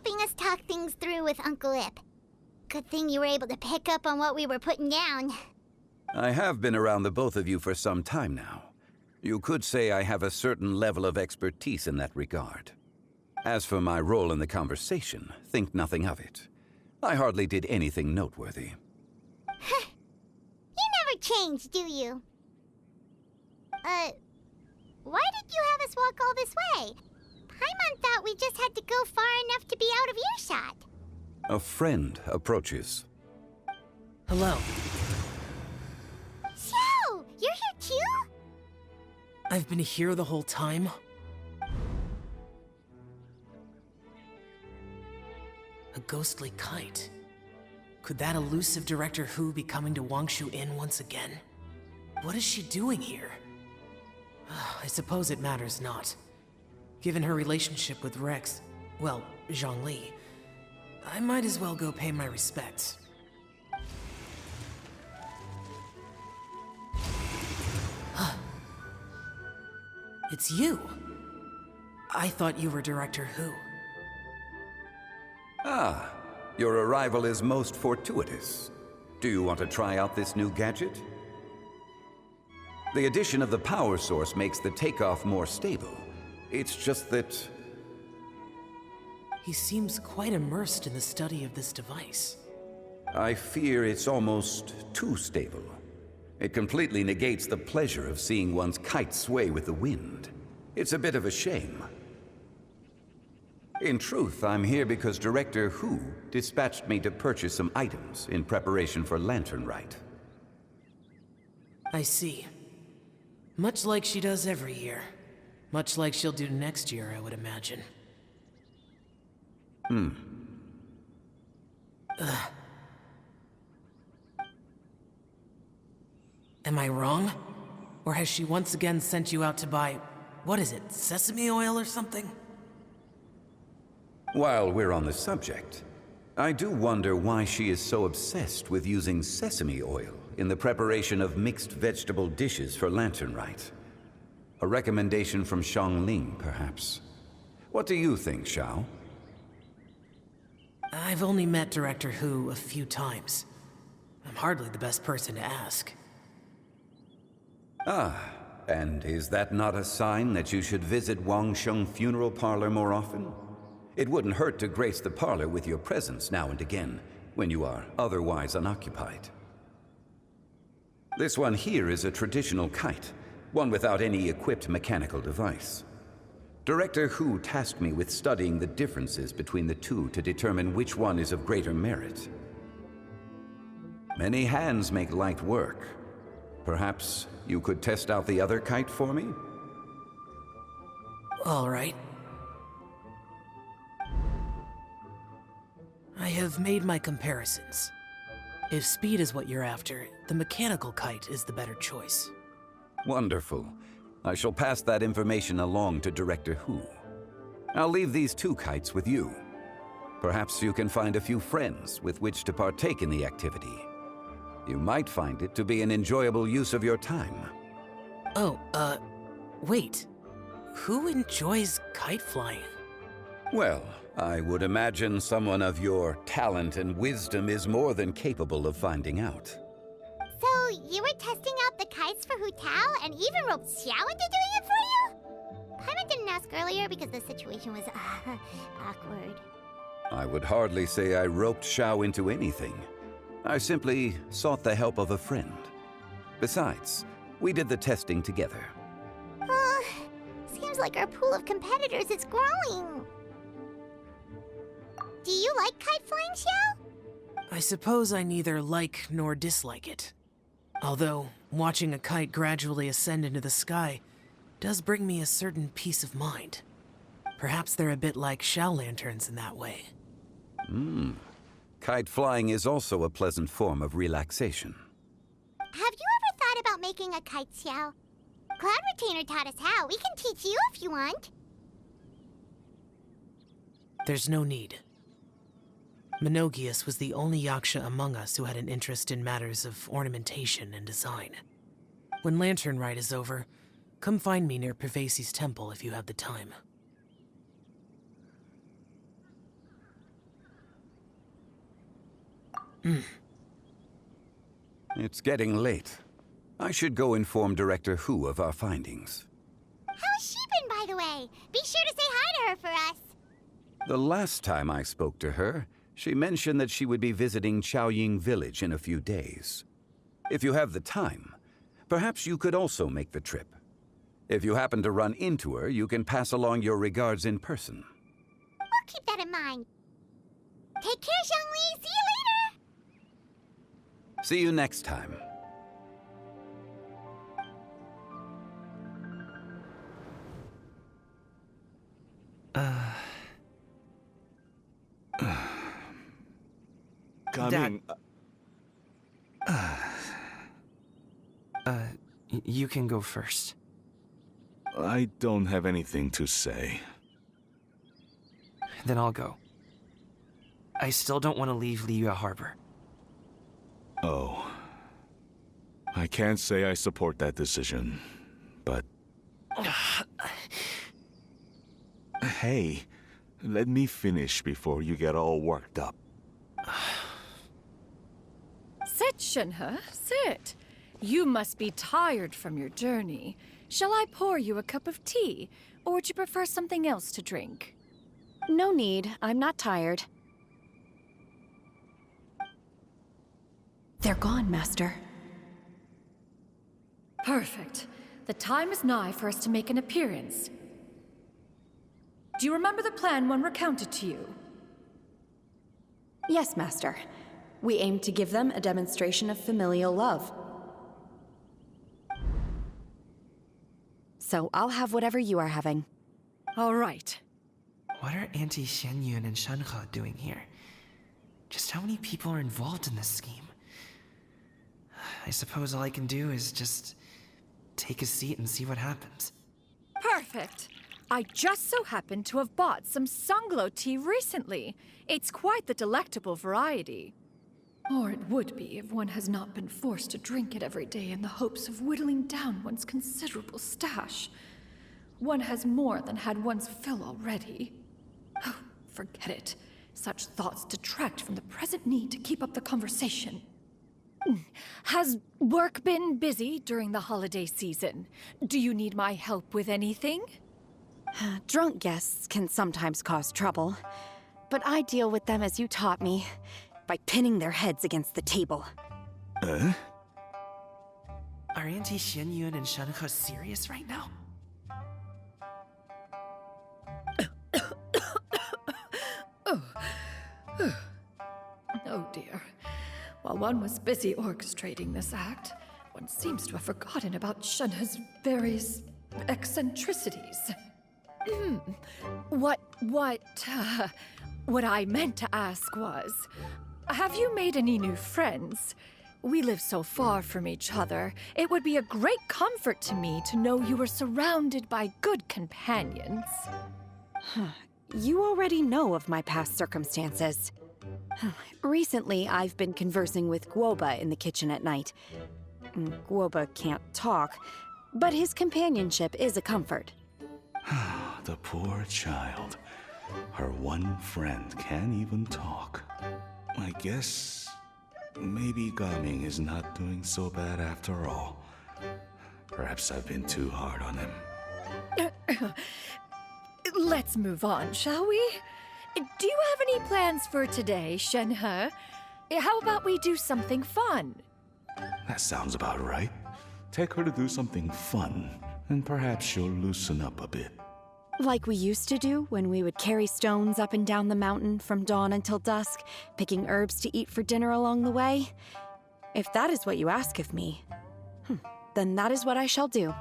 helping us talk things through with Uncle Ip. Good thing you were able to pick up on what we were putting down. I have been around the both of you for some time now. You could say I have a certain level of expertise in that regard. As for my role in the conversation, think nothing of it. I hardly did anything noteworthy. You never change, do you? Why did you have us walk all this way? Paimon thought we just had to go far enough to be out of earshot. A friend approaches. Hello. XIAO! You're here too? I've been here the whole time? A ghostly kite. Could that elusive Director Hu be coming to Wangshu Inn once again? What is she doing here? I suppose it matters not. Given her relationship with Rex, well, ZHONGLI, I might as well go pay my respects. It's you! I thought you were Director Hu. Ah, your arrival is most fortuitous. Do you want to try out this new gadget? The addition of the power source makes the takeoff more stable. It's just that... He seems quite immersed in the study of this device. I fear it's almost too stable. It completely negates the pleasure of seeing one's kite sway with the wind. It's a bit of a shame. In truth, I'm here because Director Hu dispatched me to purchase some items in preparation for Lantern Rite. I see. Much like she does every year. Much like she'll do next year, I would imagine. Am I wrong? Or has she once again sent you out to buy, what is it, sesame oil or something? While we're on the subject, I do wonder why she is so obsessed with using sesame oil in the preparation of mixed vegetable dishes for Lantern Rite. A recommendation from Xiangling, perhaps. What do you think, Xiao? I've only met Director Hu a few times. I'm hardly the best person to ask. Ah, and is that not a sign that you should visit Wangsheng Funeral Parlor more often? It wouldn't hurt to grace the parlor with your presence now and again, when you are otherwise unoccupied. This one here is a traditional kite, one without any equipped mechanical device. Director Hu tasked me with studying the differences between the two to determine which one is of greater merit. Many hands make light work. Perhaps you could test out the other kite for me? All right. I have made my comparisons. If speed is what you're after, the mechanical kite is the better choice. Wonderful. I shall pass that information along to Director Hu. I'll leave these two kites with you. Perhaps you can find a few friends with which to partake in the activity. You might find it to be an enjoyable use of your time. Oh, wait. Who enjoys kite flying? Well, I would imagine someone of your talent and wisdom is more than capable of finding out. So, you were testing out the kites for Hu Tao and even roped XIAO into doing it for you? Paimon didn't ask earlier because the situation was, awkward. I would hardly say I roped XIAO into anything. I simply sought the help of a friend. Besides, we did the testing together. Seems like our pool of competitors is growing. Do you like kite flying, XIAO? I suppose I neither like nor dislike it. Although, watching a kite gradually ascend into the sky does bring me a certain peace of mind. Perhaps they're a bit like Shao lanterns in that way. Kite flying is also a pleasant form of relaxation. Have you ever thought about making a kite, XIAO? Cloud Retainer taught us how. We can teach you if you want. There's no need. Menogias was the only Yaksha among us who had an interest in matters of ornamentation and design. When Lantern Rite is over, come find me near Pervasi's temple if you have the time. It's getting late. I should go inform Director Hu of our findings. How's she been, by the way? Be sure to say hi to her for us. The last time I spoke to her, she mentioned that she would be visiting Chaoying Village in a few days. If you have the time, perhaps you could also make the trip. If you happen to run into her, you can pass along your regards in person. We'll keep that in mind. Take care, Zhongli. See you later. See you next time. Coming. You can go first. I don't have anything to say. Then I'll go. I still don't want to leave Liyue Harbor. Oh. I can't say I support that decision, but... Hey, let me finish before you get all worked up. Sit, Shenhe, sit. You must be tired from your journey. Shall I pour you a cup of tea, or would you prefer something else to drink? No need. I'm not tired. They're gone, Master. Perfect. The time is nigh for us to make an appearance. Do you remember the plan when recounted to you? Yes, Master. We aim to give them a demonstration of familial love. So I'll have whatever you are having. All right. What are Auntie Xianyun and Shenhe doing here? Just how many people are involved in this scheme? I suppose all I can do is just take a seat and see what happens. Perfect. I just so happen to have bought some Sunglo tea recently. It's quite the delectable variety. Or it would be if one has not been forced to drink it every day in the hopes of whittling down one's considerable stash. One has more than had one's fill already. Oh, forget it. Such thoughts detract from the present need to keep up the conversation. Has work been busy during the holiday season? Do you need my help with anything? Drunk guests can sometimes cause trouble, but I deal with them as you taught me, by pinning their heads against the table. Are Auntie Xianyun and Shenhe serious right now? Oh dear. While one was busy orchestrating this act, one seems to have forgotten about Shenhe's various eccentricities. What I meant to ask was, have you made any new friends? We live so far from each other. It would be a great comfort to me to know you were surrounded by good companions. You already know of my past circumstances. Recently, I've been conversing with Guoba in the kitchen at night. Guoba can't talk, but his companionship is a comfort. The poor child. Her one friend can't even talk. I guess maybe Gaming is not doing so bad after all. Perhaps I've been too hard on him. Let's move on, shall we? Do you have any plans for today, Shenhe? How about we do something fun? That sounds about right. Take her to do something fun, and perhaps she'll loosen up a bit. Like we used to do when we would carry stones up and down the mountain from dawn until dusk, picking herbs to eat for dinner along the way. If that is what you ask of me, then that is what I shall do.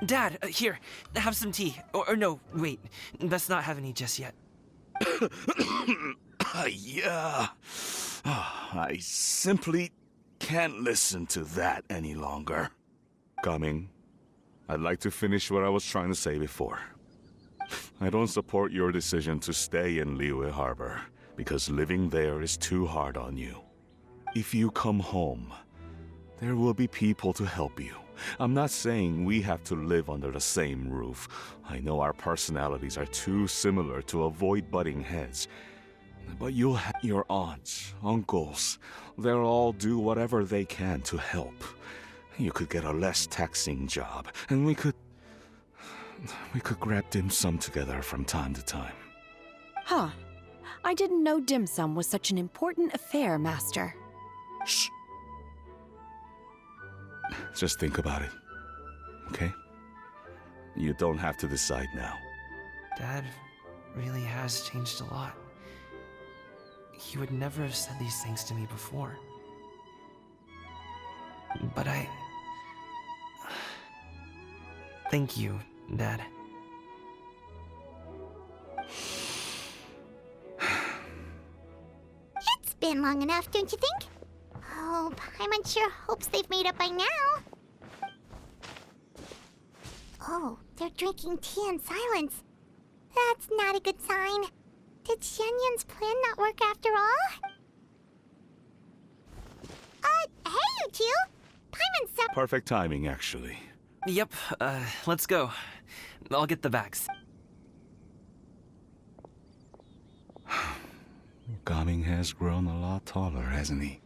Dad, here, have some tea. Or no, wait, let's not have any just yet. Yeah. I simply can't listen to that any longer. Coming. I'd like to finish what I was trying to say before. I don't support your decision to stay in Liyue Harbor, because living there is too hard on you. If you come home, there will be people to help you. I'm not saying we have to live under the same roof. I know our personalities are too similar to avoid butting heads. But you'll have your aunts, uncles. They'll all do whatever they can to help. You could get a less taxing job, and we could grab dim sum together from time to time. Huh. I didn't know dim sum was such an important affair, Master. Shh. Just think about it, okay? You don't have to decide now. Dad really has changed a lot. He would never have said these things to me before. But thank you, Dad. It's been long enough, don't you think? Oh, Paimon sure hopes they've made up by now. Oh, they're drinking tea in silence. That's not a good sign. Did Xianyun's plan not work after all? Hey, you two! Paimon's so— Perfect timing, actually. Yep, let's go. I'll get the bags. Gaming has grown a lot taller, hasn't he?